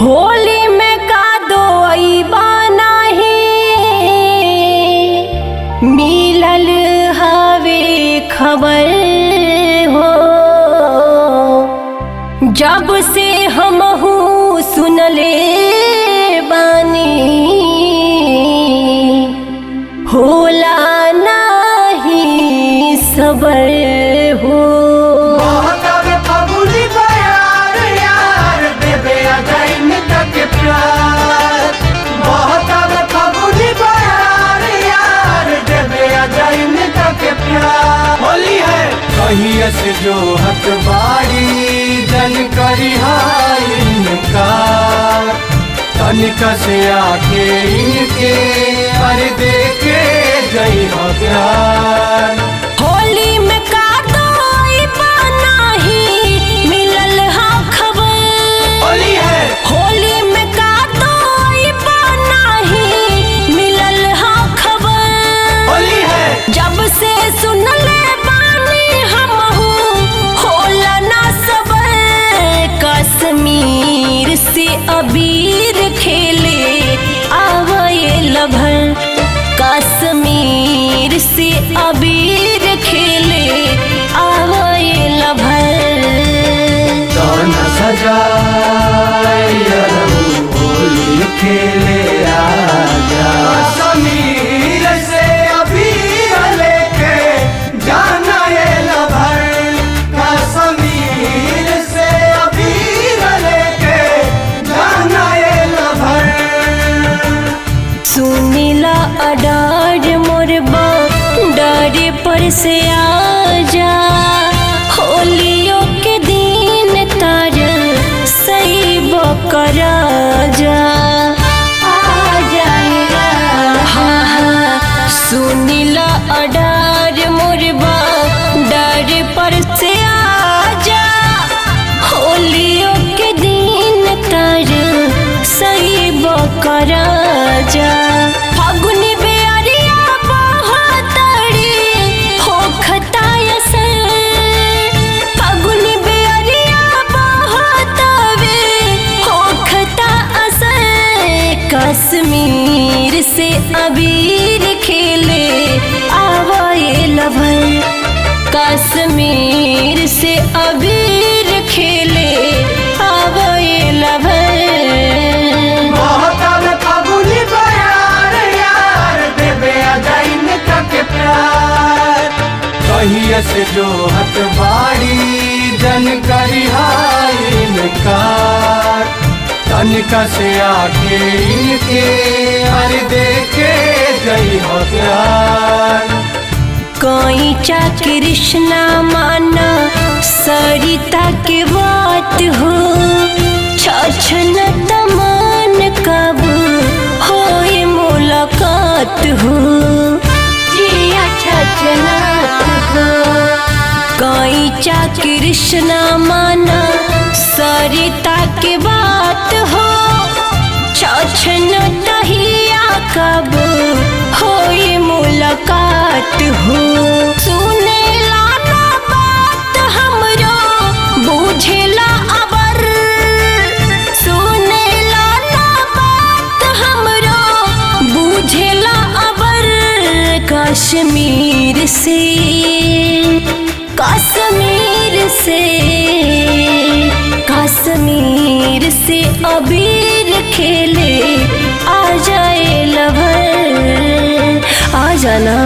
होली में का दो नाही मिलल हवे खबर हो। जब से हमहू सुनले बानी होला नाही सबर हो। कहिया से जो हकबारी जन करी इनकार, तनिका से आके इनके पर देखे जई हो प्यार। होली में का दो नाही मिलल हा खबर। होली है होली में का दो नाही मिलल हा खबर। होली है जब से सुनले कश्मीर से अबीर खेले आवे लभर। कश्मीर से अबीर खेले आवे लभर। कौन सजाए होली खेले आजा। कश्मीर से अबीर लेके जाना ये लभर। कश्मीर से सुनीला अडार मोरबा डारे पर से आजा। होलियों के दिन तार सही बकरा जा सुनीला अडार मोरबा डारे पर से आजा। होलियों के दिन तार सही बकरा जा। फागुनी बेअरिया बहतड़ी होखता असर। फागुनी बेअरिया बहतवे होखता असर। कश्मीर से अबीर खेले आवे लभर। कश्मीर से अबीर खेले आवे लभर। कहिया से जो हकबारी जन करी इनकार, तनिका से आके इनके हर देखे जई हो प्यार। कोई चा कृष्णा माना सरिता के बात हो। छछन तमान कब होए मुलाकात हो। जिया छछनात हो। कोई चा कृष्णा माना सरिता के बात हो। छछन तहिया कब होए मुलाकात हो। सुने लाना बात हमरो बुझेला अबर। सुने लाना बात हमरो बुझेला अबर। कश्मीर से कश्मीर से कश्मीर से अबीर खेले आ जाए लभर। आ जाना।